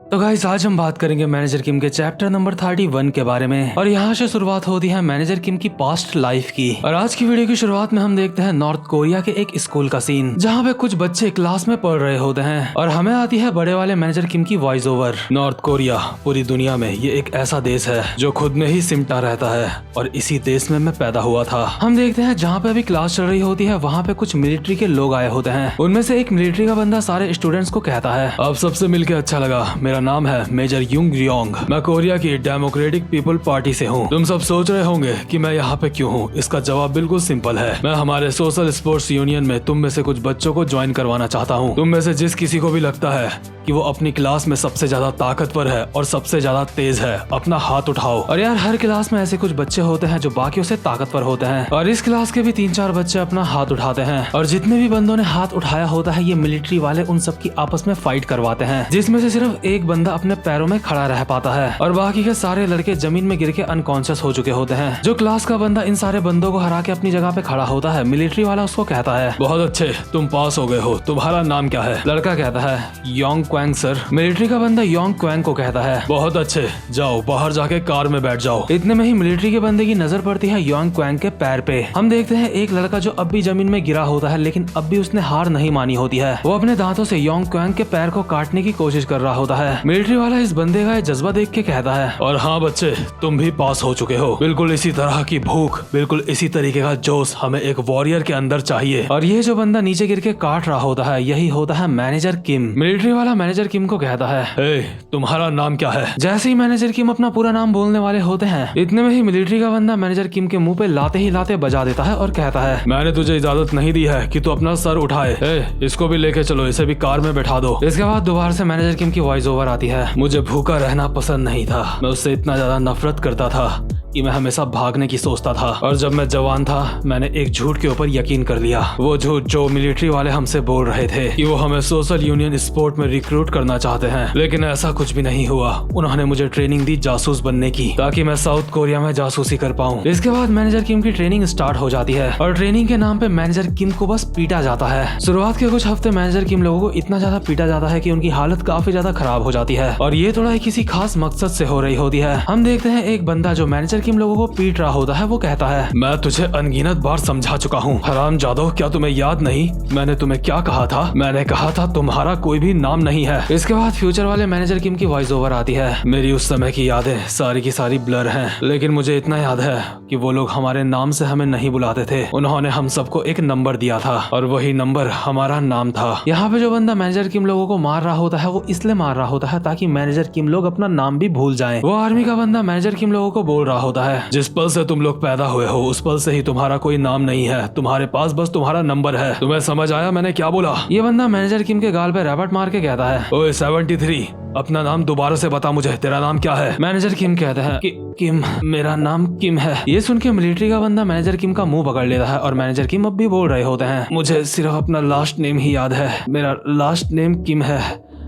तो गाइस आज हम बात करेंगे मैनेजर किम के चैप्टर नंबर 31 के बारे में और यहाँ से शुरुआत होती है मैनेजर किम की पास्ट लाइफ की। और आज की वीडियो की शुरुआत में हम देखते हैं नॉर्थ कोरिया के एक स्कूल का सीन जहाँ पे कुछ बच्चे क्लास में पढ़ रहे होते हैं और हमें आती है बड़े वाले मैनेजर किम की वॉइस ओवर। नॉर्थ कोरिया पूरी दुनिया में ये एक ऐसा देश है जो खुद में ही सिमटा रहता है और इसी देश में मैं पैदा हुआ था। हम देखते हैं जहाँ पे अभी क्लास चल रही होती है वहाँ पे कुछ मिलिट्री के लोग आए होते हैं। उनमें से एक मिलिट्री का बंदा सारे स्टूडेंट्स को कहता है, अब सबसे मिलकर अच्छा लगा, मेरा नाम है मेजर युंग रियोंग, मैं कोरिया की डेमोक्रेटिक पीपल पार्टी से हूँ। तुम सब सोच रहे होंगे कि मैं यहाँ पे क्यों हूँ। इसका जवाब बिल्कुल सिंपल है, मैं हमारे सोशल स्पोर्ट्स यूनियन में तुम में से कुछ बच्चों को ज्वाइन करवाना चाहता हूँ। तुम में से जिस किसी को भी लगता है कि वो अपनी क्लास में सबसे ज्यादा ताकतवर है और सबसे ज्यादा तेज है, अपना हाथ उठाओ। और यार हर क्लास में ऐसे कुछ बच्चे होते हैं जो बाकियों से ताकतवर होते हैं और इस क्लास के भी 3-4 बच्चे अपना हाथ उठाते हैं और जितने भी बंदों ने हाथ उठाया होता है ये मिलिट्री वाले उन सब की आपस में फाइट करवाते हैं, जिसमें से सिर्फ एक बंदा अपने पैरों में खड़ा रह पाता है और बाकी के सारे लड़के जमीन में गिर के अनकॉन्शियस हो चुके होते हैं। जो क्लास का बंदा इन सारे बंदों को हरा के अपनी जगह पे खड़ा होता है, मिलिट्री वाला उसको कहता है, बहुत अच्छे, तुम पास हो गए हो, तुम्हारा नाम क्या है? लड़का कहता है योंग क्वैंग सर। मिलिट्री का बंदा योंग क्वैंग को कहता है, बहुत अच्छे, जाओ बाहर जाके कार में बैठ जाओ। इतने में ही मिलिट्री के बंदे की नजर पड़ती है योंग क्वैंग के पैर पे। हम देखते हैं एक लड़का जो अब भी जमीन में गिरा होता है लेकिन अब भी उसने हार नहीं मानी होती है। वो अपने दांतों से योंग क्वैंग के पैर को काटने की कोशिश कर रहा होता है। मिलिट्री वाला इस बंदे का जज्बा देख के कहता है, और हाँ बच्चे, तुम भी पास हो चुके हो। बिल्कुल इसी तरह की भूख, बिल्कुल इसी तरीके का जोश हमें एक वॉरियर के अंदर चाहिए। और ये जो बंदा नीचे गिर के काट रहा होता है यही होता है मैनेजर किम। मिलिट्री वाला मैनेजर किम को कहता है, तुम्हारा नाम क्या है? जैसे ही मैनेजर किम अपना पूरा नाम बोलने वाले होते हैं इतने में ही मिलिट्री का बंदा मैनेजर किम के मुंह पे लाते ही लाते बजा देता है और कहता है, मैंने तुझे इजाजत नहीं दी है कि तू अपना सर उठाए। इसको भी लेके चलो, इसे भी कार में बैठा दो। इसके बाद दोबारा से मैनेजर किम की वॉइस ओवर आती है, मुझे भूखा रहना पसंद नहीं था, मैं उससे इतना ज्यादा नफरत करता था कि मैं हमेशा भागने की सोचता था और जब मैं जवान था मैंने एक झूठ के ऊपर यकीन कर लिया। वो झूठ जो मिलिट्री वाले हमसे बोल रहे थे कि वो हमें सोशल यूनियन स्पोर्ट में रिक्रूट करना चाहते हैं, लेकिन ऐसा कुछ भी नहीं हुआ। उन्होंने मुझे ट्रेनिंग दी जासूस बनने की ताकि मैं साउथ कोरिया में जासूसी कर पाऊं। इसके बाद मैनेजर किम की ट्रेनिंग स्टार्ट हो जाती है और ट्रेनिंग के नाम पे मैनेजर किम को बस पीटा जाता है। शुरुआत के कुछ हफ्ते मैनेजर किम लोगों को इतना ज्यादा पीटा जाता है कि उनकी हालत काफी ज्यादा खराब हो जाती है और ये थोड़ा किसी खास मकसद से हो रही होती है। हम देखते हैं एक बंदा जो मैनेजर किम लोगों को पीट रहा होता है वो कहता है, मैं तुझे अनगिनत बार समझा चुका हूँ हरामजादो, क्या तुम्हें याद नहीं मैंने तुम्हें क्या कहा था? मैंने कहा था तुम्हारा कोई भी नाम नहीं है। इसके बाद फ्यूचर वाले मैनेजर किम की वॉइस ओवर आती है, मेरी उस समय की यादें सारी की सारी ब्लर हैं, लेकिन मुझे इतना याद है कि वो लोग हमारे नाम से हमें नहीं बुलाते थे। उन्होंने हम सबको एक नंबर दिया था और वही नंबर हमारा नाम था। यहाँ पे जो बंदा मैनेजर किम लोगों को मार रहा होता है वो इसलिए मार रहा होता है ताकि मैनेजर किम लोग अपना नाम भी भूल जाएं। वो आर्मी का बंदा मैनेजर किम लोगों को बोल रहा होता है, जिस पल से तुम लोग पैदा हुए हो उस पल से ही तुम्हारा कोई नाम नहीं है, तुम्हारे पास बस तुम्हारा नंबर है। तुम्हें समझ आया मैंने क्या बोला? ये बंदा मैनेजर किम के गाल पे रैपट मार के कहता है, ओए 73, अपना नाम दोबारा से बता मुझे, तेरा नाम क्या है? मैनेजर किम कहता है, किम, मेरा नाम किम है। ये सुन के मिलिट्री का बंदा मैनेजर किम का मुंह पकड़ लेता है और मैनेजर किम अब भी बोल रहे होते हैं, मुझे सिर्फ अपना लास्ट नेम ही याद है, मेरा लास्ट नेम किम है,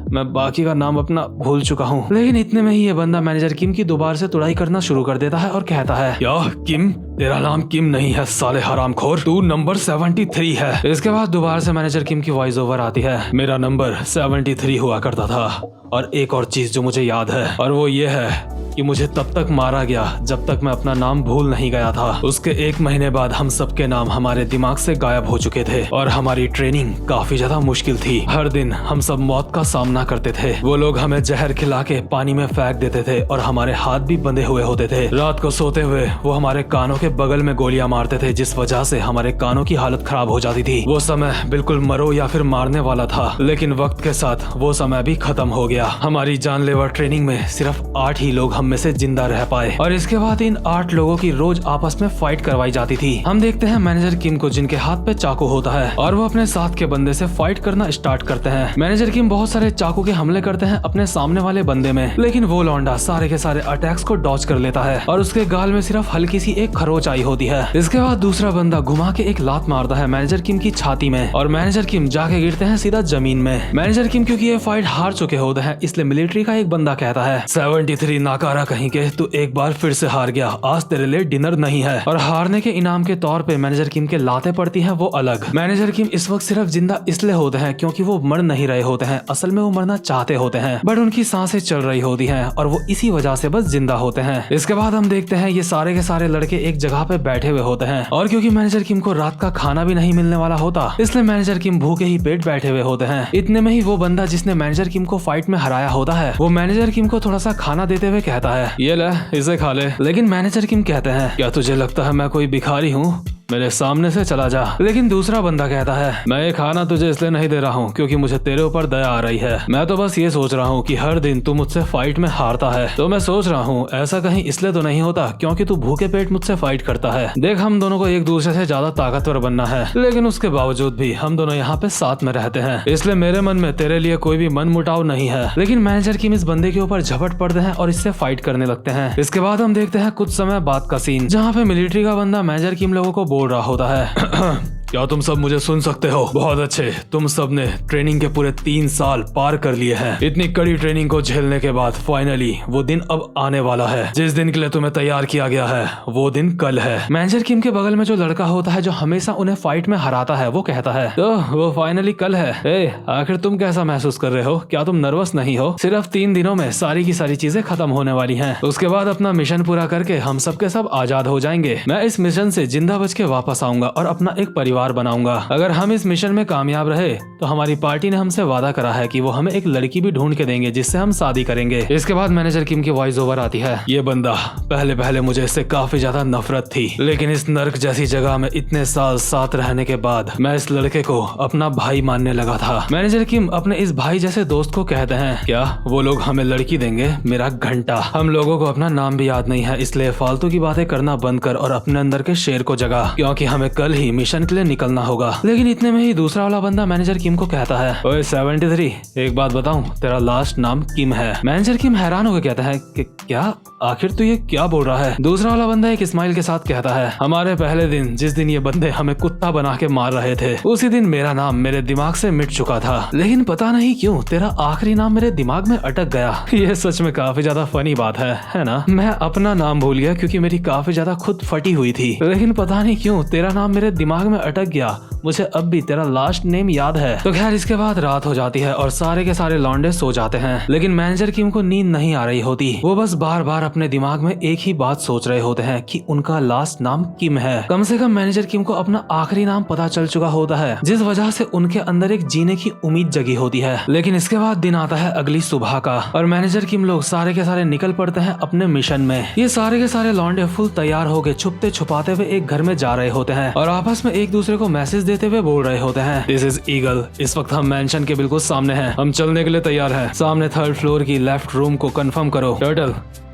मैं बाकी का नाम अपना भूल चुका हूँ। लेकिन इतने में ही ये बंदा मैनेजर किम की दोबारा से तुड़ाई करना शुरू कर देता है और कहता है, क्या किम? तेरा नाम किम नहीं है साले हरामखोर, तू नंबर 73 है। इसके बाद दोबारा से मैनेजर किम की वॉइस ओवर आती है, मेरा नंबर 73 हुआ करता था और एक और चीज जो मुझे याद है और वो ये है कि मुझे तब तक मारा गया जब तक मैं अपना नाम भूल नहीं गया था। उसके 1 महीने बाद हम सबके नाम हमारे दिमाग से गायब हो चुके थे और हमारी ट्रेनिंग काफी ज्यादा मुश्किल थी। हर दिन हम सब मौत का सामना करते थे। वो लोग हमें जहर खिला के पानी में फेंक देते थे और हमारे हाथ भी बंधे हुए होते थे। रात को सोते हुए वो हमारे कानों के बगल में गोलियां मारते थे जिस वजह से हमारे कानों की हालत खराब हो जाती थी। वो समय बिल्कुल मरो या फिर मारने वाला था, लेकिन वक्त के साथ वो समय भी खत्म हो गया। हमारी जानलेवा ट्रेनिंग में सिर्फ 8 ही लोग हम में से जिंदा रह पाए और इसके बाद इन 8 लोगों की रोज आपस में फाइट करवाई जाती थी। हम देखते हैं मैनेजर किम को जिनके हाथ पे चाकू होता है और वो अपने साथ के बंदे से फाइट करना स्टार्ट करते हैं। मैनेजर किम बहुत सारे चाकू के हमले करते हैं अपने सामने वाले बंदे में, लेकिन वो लौंडा सारे के सारे अटैक्स को डॉज कर लेता है और उसके गाल में सिर्फ हल्की सी एक खरोच ऊंचाई होती है। इसके बाद दूसरा बंदा घुमा के एक लात मारता है मैनेजर किम की छाती में और मैनेजर किम जाके गिरते हैं सीधा जमीन में। मैनेजर किम क्योंकि ये फाइट हार चुके होते हैं इसलिए मिलिट्री का एक बंदा कहता है 73 नाकारा कहीं के, तू एक बार फिर से हार गया, आज तेरे लिए डिनर नहीं है। और हारने के इनाम के तौर पे मैनेजर किम के लाते पड़ती हैं वो अलग। मैनेजर किम इस वक्त सिर्फ जिंदा इसलिए होते हैं क्योंकि वो मर नहीं रहे होते हैं, असल में वो मरना चाहते होते हैं बट उनकी सांसें चल रही होती हैं और वो इसी वजह से बस जिंदा होते हैं। इसके बाद हम देखते हैं ये सारे के सारे लड़के एक जगह पे बैठे हुए होते हैं और क्योंकि मैनेजर किम को रात का खाना भी नहीं मिलने वाला होता इसलिए मैनेजर किम भूखे ही पेट बैठे हुए होते हैं। इतने में ही वो बंदा जिसने मैनेजर किम को फाइट में हराया होता है वो मैनेजर किम को थोड़ा सा खाना देते हुए कहता है ये ले इसे खा ले। लेकिन मैनेजर किम कहते हैं क्या तुझे लगता है मैं कोई भिखारी हूँ, मेरे सामने से चला जा। लेकिन दूसरा बंदा कहता है मैं ये खाना तुझे इसलिए नहीं दे रहा हूँ क्योंकि मुझे तेरे ऊपर दया आ रही है, मैं तो बस ये सोच रहा हूँ कि हर दिन तू मुझसे फाइट में हारता है तो मैं सोच रहा हूँ ऐसा कहीं इसलिए तो नहीं होता क्योंकि तू भूखे पेट मुझसे फाइट करता है। देख हम दोनों को एक दूसरे से ज्यादा ताकतवर बनना है लेकिन उसके बावजूद भी हम दोनों यहाँ पे साथ में रहते हैं, इसलिए मेरे मन में तेरे लिए कोई भी मन मुटाव नहीं है। लेकिन मैनेजर किम इस बंदे के ऊपर झपट पड़ते हैं और इससे फाइट करने लगते हैं। इसके बाद हम देखते हैं कुछ समय बाद का सीन जहाँ पे मिलिट्री का बंदा मैनेजर किम लोगों को बोल रहा होता है क्या तुम सब मुझे सुन सकते हो? बहुत अच्छे, तुम सब ने ट्रेनिंग के पूरे 3 साल पार कर लिए हैं। इतनी कड़ी ट्रेनिंग को झेलने के बाद फाइनली वो दिन अब आने वाला है जिस दिन के लिए तुम्हें तैयार किया गया है, वो दिन कल है। मैनेजर किम के बगल में जो लड़का होता है जो हमेशा उन्हें फाइट में हराता है वो कहता है तो वो फाइनली कल है। आखिर तुम कैसा महसूस कर रहे हो? क्या तुम नर्वस नहीं हो? सिर्फ 3 दिनों में सारी की सारी चीजें खत्म होने वाली है, उसके बाद अपना मिशन पूरा करके हम सबके सब आजाद हो जाएंगे। मैं इस मिशन से जिंदा बच के वापस आऊंगा और अपना एक परिवार बनाऊंगा। अगर हम इस मिशन में कामयाब रहे तो हमारी पार्टी ने हमसे वादा करा है कि वो हमें एक लड़की भी ढूंढ के देंगे जिससे हम शादी करेंगे। इसके बाद मैनेजर किम की वॉइस ओवर आती है ये बंदा पहले पहले मुझे इससे काफी ज्यादा नफरत थी लेकिन इस नर्क जैसी जगह में इतने साल साथ रहने के बाद मैं इस लड़के को अपना भाई मानने लगा था। मैनेजर किम अपने इस भाई जैसे दोस्त को कहते हैं क्या वो लोग हमें लड़की देंगे? मेरा घंटा, हम लोगों को अपना नाम भी याद नहीं है इसलिए फालतू की बातें करना बंद कर और अपने अंदर के शेर को जगा क्योंकि हमें कल ही मिशन के लिए निकलना होगा। लेकिन इतने में ही दूसरा वाला बंदा मैनेजर किम को कहता है ओए 73, एक बात बताऊं, तेरा लास्ट नाम किम है। मैनेजर किम हैरान होकर कहता है कि क्या? आखिर तू ये क्या बोल रहा है? दूसरा वाला बंदा एक स्माइल के साथ कहता है हमारे पहले दिन जिस दिन ये बंदे हमें कुत्ता बना के मार रहे थे उसी दिन मेरा नाम मेरे दिमाग से मिट चुका था लेकिन पता नहीं क्यों तेरा आखिरी नाम मेरे दिमाग में अटक गया। ये सच में काफी ज्यादा फनी बात है ना? मैं अपना नाम भूल गया क्योंकि मेरी काफी ज्यादा खुद फटी हुई थी लेकिन पता नहीं क्यों तेरा नाम मेरे दिमाग में अटक गया, मुझे अब भी तेरा लास्ट नेम याद है। तो खैर इसके बाद रात हो जाती है और सारे के सारे लौंडे सो जाते हैं लेकिन मैनेजर किम को नींद नहीं आ रही होती, वो बस बार बार अपने दिमाग में एक ही बात सोच रहे होते हैं कि उनका लास्ट नाम किम है। कम से कम मैनेजर किम को अपना आखिरी नाम पता चल चुका होता है जिस वजह से उनके अंदर एक जीने की उम्मीद जगी होती है। लेकिन इसके बाद दिन आता है अगली सुबह का और मैनेजर किम लोग सारे के सारे निकल पड़ते हैं अपने मिशन में। ये सारे के सारे लौंडे फुल तैयार हो गए छुपते छुपाते हुए एक घर में जा रहे होते हैं और आपस में एक दूसरे को मैसेज देते हुए बोल रहे होते हैं दिस इज ईगल, इस वक्त हम मेंशन के बिल्कुल सामने हैं, हम चलने के लिए तैयार हैं, सामने 3rd फ्लोर की लेफ्ट रूम को कंफर्म करो।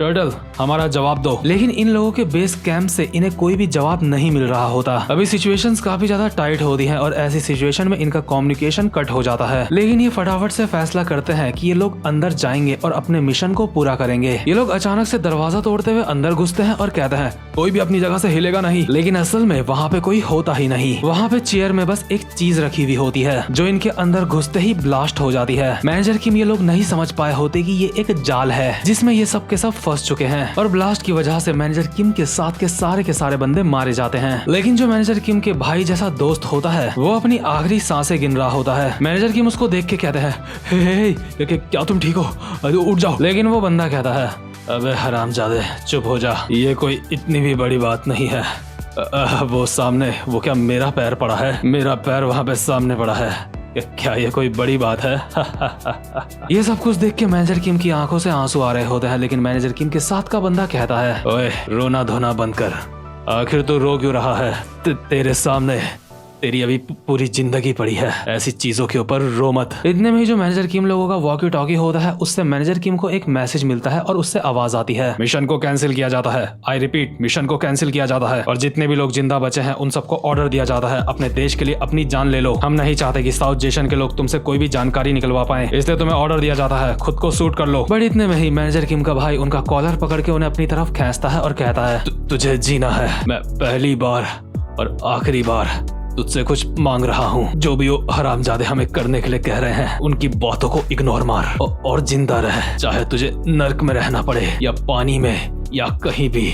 टर्टल हमारा जवाब दो। लेकिन इन लोगों के बेस कैंप से इन्हें कोई भी जवाब नहीं मिल रहा होता। अभी सिचुएशंस काफी ज्यादा टाइट होती हैं और ऐसी सिचुएशन में इनका कम्युनिकेशन कट हो जाता है। लेकिन ये फटाफट से फैसला करते हैं कि ये लोग अंदर जाएंगे और अपने मिशन को पूरा करेंगे। ये लोग अचानक से दरवाजा तोड़ते हुए अंदर घुसते हैं और कहते हैं कोई भी अपनी जगह से हिलेगा नहीं। लेकिन असल में वहाँ पे कोई होता ही नहीं, वहाँ पे चेयर में बस एक चीज रखी हुई होती है जो इनके अंदर घुसते ही ब्लास्ट हो जाती है। मैनेजर किम ये लोग नहीं समझ पाए होते कि ये एक जाल है जिसमें ये सब के सब फंस चुके हैं और ब्लास्ट की वजह से मैनेजर किम के साथ के सारे बंदे मारे जाते हैं। लेकिन जो मैनेजर किम के भाई जैसा दोस्त होता है वो अपनी आखिरी सांसें गिन रहा होता है। मैनेजर किम उसको देख के कहते हैं हे, क्या तुम ठीक हो? अरे उठ जाओ। लेकिन वो बंदा कहता है अबे हरामजादे चुप हो जा, ये कोई इतनी भी बड़ी बात नहीं है। वो सामने वो क्या मेरा पैर पड़ा है, मेरा पैर वहाँ पे सामने पड़ा है, क्या ये कोई बड़ी बात है? ये सब कुछ देख के मैनेजर किम की आंखों से आंसू आ रहे होते हैं। लेकिन मैनेजर किम के साथ का बंदा कहता है ओए रोना धोना बंद कर, आखिर तू रो क्यों रहा है? तेरे सामने तेरी अभी पूरी जिंदगी पड़ी है, ऐसी चीजों के ऊपर रो मत। इतने में ही जो मैनेजर किम लोगों का वॉकी टॉकी होता है उससे मैनेजर किम को एक मैसेज मिलता है और उससे आवाज आती है, मिशन को कैंसिल किया जाता है। आई रिपीट, मिशन को कैंसिल किया जाता है और जितने भी लोग जिंदा बचे हैं उन सबको ऑर्डर दिया जाता है अपने देश के लिए अपनी जान ले लो। हम नहीं चाहते कि साउथ जेशन के लोग तुमसे कोई भी जानकारी निकलवा पाए, इसलिए तुम्हें ऑर्डर दिया जाता है, खुद को सूट कर लो। बट इतने में ही मैनेजर किम का भाई उनका कॉलर पकड़ के उन्हें अपनी तरफ खींचता है और कहता है, तुझे जीना है, मैं पहली बार और आखिरी बार तुझसे कुछ मांग रहा हूँ। जो भी वो हरामजादे हमें करने के लिए कह रहे हैं उनकी बातों को इग्नोर मार और जिंदा रह, चाहे तुझे नर्क में रहना पड़े या पानी में या कहीं भी,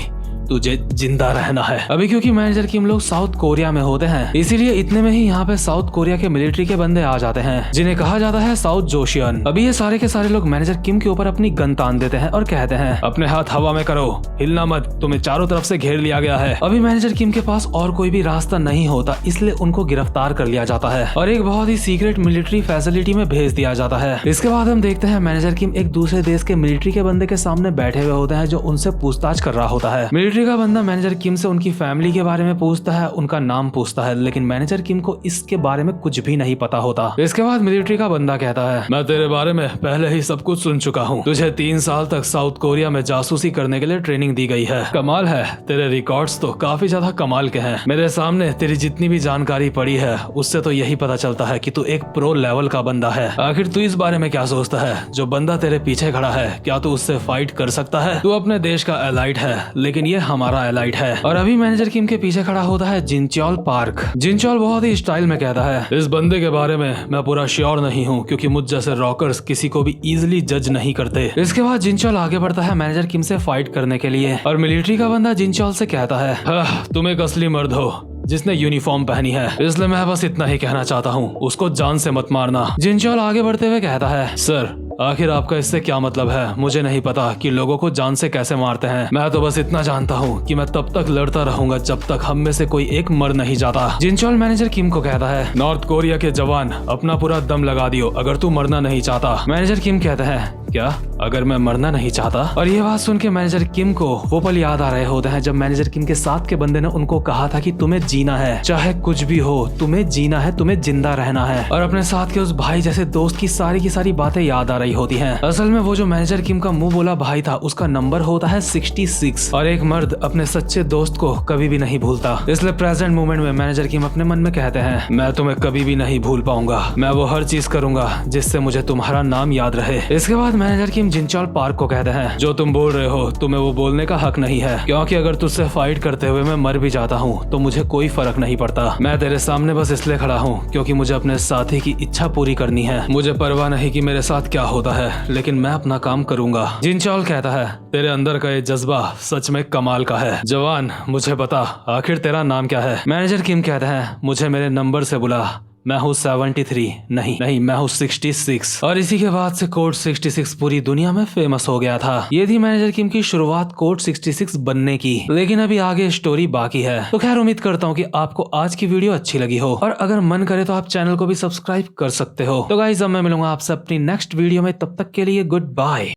तुझे जिंदा रहना है। अभी क्योंकि मैनेजर किम लोग साउथ कोरिया में होते हैं, इसीलिए इतने में ही यहाँ पे साउथ कोरिया के मिलिट्री के बंदे आ जाते हैं जिन्हें कहा जाता है साउथ जोशियन। अभी ये सारे के सारे लोग मैनेजर किम के ऊपर अपनी गन तान देते हैं और कहते हैं, अपने हाथ हवा में करो, हिलना मत, तुम्हें चारों तरफ से घेर लिया गया है। अभी मैनेजर किम के पास और कोई भी रास्ता नहीं होता, इसलिए उनको गिरफ्तार कर लिया जाता है और एक बहुत ही सीक्रेट मिलिट्री फैसिलिटी में भेज दिया जाता है। इसके बाद हम देखते हैं मैनेजर किम एक दूसरे देश के मिलिट्री के बंदे के सामने बैठे हुए होते हैं जो उनसे पूछताछ कर रहा होता है। मिलिट्री का बंदा मैनेजर किम से उनकी फैमिली के बारे में पूछता है, उनका नाम पूछता है, लेकिन मैनेजर किम को इसके बारे में कुछ भी नहीं पता होता। इसके बाद मिलिट्री का बंदा कहता है, मैं तेरे बारे में पहले ही सब कुछ सुन चुका हूँ, तुझे 3 साल तक साउथ कोरिया में जासूसी करने के लिए ट्रेनिंग दी गई है। कमाल है, तेरे रिकॉर्ड्स तो काफी ज्यादा कमाल के हैं। मेरे सामने तेरी जितनी भी जानकारी पड़ी है उससे तो यही पता चलता है कि तू एक प्रो लेवल का बंदा है। आखिर तू इस बारे में क्या सोचता है? जो बंदा तेरे पीछे खड़ा है, क्या तू उससे फाइट कर सकता है? तू अपने देश का एलाइट है, लेकिन ये हमारा एलाइट है। और अभी मैनेजर किम के पीछे खड़ा होता है जिनचोल पार्क। जिनचोल बहुत ही स्टाइल में कहता है, इस बंदे के बारे में मैं पूरा श्योर नहीं हूँ, क्योंकि मुझ जैसे रॉकर्स किसी को भी इजीली जज नहीं करते। इसके बाद जिनचोल आगे बढ़ता है मैनेजर किम से फाइट करने के लिए और मिलिट्री का बंदा जिनचोल से कहता है, तुम एक असली मर्द हो जिसने यूनिफॉर्म पहनी है, इसलिए मैं बस इतना ही कहना चाहता हूँ, उसको जान से मत मारना। जिनचोल आगे बढ़ते हुए कहता है, सर आखिर आपका इससे क्या मतलब है? मुझे नहीं पता कि लोगों को जान से कैसे मारते हैं, मैं तो बस इतना जानता हूँ कि मैं तब तक लड़ता रहूंगा जब तक हम में से कोई एक मर नहीं जाता। जिनचोल मैनेजर किम को कहता है, नॉर्थ कोरिया के जवान अपना पूरा दम लगा दियो अगर तू मरना नहीं चाहता। मैनेजर किम कहता है, क्या अगर मैं मरना नहीं चाहता? और ये बात सुन के मैनेजर किम को वो पल याद आ रहे होते हैं जब मैनेजर किम के साथ के बंदे ने उनको कहा था कि तुम्हें जीना है, चाहे कुछ भी हो, तुम्हें जीना है, तुम्हें जिंदा रहना है। और अपने साथ के उस भाई जैसे दोस्त की सारी बातें याद आ रही होती हैं। असल में वो जो मैनेजर किम का मुंह बोला भाई था, उसका नंबर होता है 66 और एक मर्द अपने सच्चे दोस्त को कभी भी नहीं भूलता। इसलिए प्रेजेंट मोमेंट में मैनेजर किम अपने मन में कहते हैं, मैं तुम्हें कभी भी नहीं भूल पाऊंगा, मैं वो हर चीज करूंगा जिससे मुझे तुम्हारा नाम याद रहे। इसके बाद मैनेजर किम जिनचोल पार्क को कहते हैं, जो तुम बोल रहे हो तुम्हें वो बोलने का हक नहीं है, क्योंकि अगर तुझसे फाइट करते हुए मैं मर भी जाता हूँ तो मुझे कोई फर्क नहीं पड़ता। मैं तेरे सामने बस इसलिए खड़ा हूँ क्योंकि मुझे अपने साथी की इच्छा पूरी करनी है। मुझे परवाह नहीं कि मेरे साथ क्या होता है, लेकिन मैं अपना काम करूंगा। जिनचोल कहता है, तेरे अंदर का ये जज्बा सच में कमाल का है। जवान मुझे बता, आखिर तेरा नाम क्या है? मैनेजर किम कहता है, मुझे मेरे नंबर से बुला, मैं हूँ 73, नहीं मैं हूँ 66। और इसी के बाद से कोड 66 पूरी दुनिया में फेमस हो गया था। ये थी मैनेजर किम की शुरुआत कोड 66 बनने की, लेकिन अभी आगे स्टोरी बाकी है। तो खैर उम्मीद करता हूँ कि आपको आज की वीडियो अच्छी लगी हो, और अगर मन करे तो आप चैनल को भी सब्सक्राइब कर सकते हो। तो गाइस अब मैं मिलूंगा आपसे अपनी नेक्स्ट वीडियो में, तब तक के लिए गुड बाय।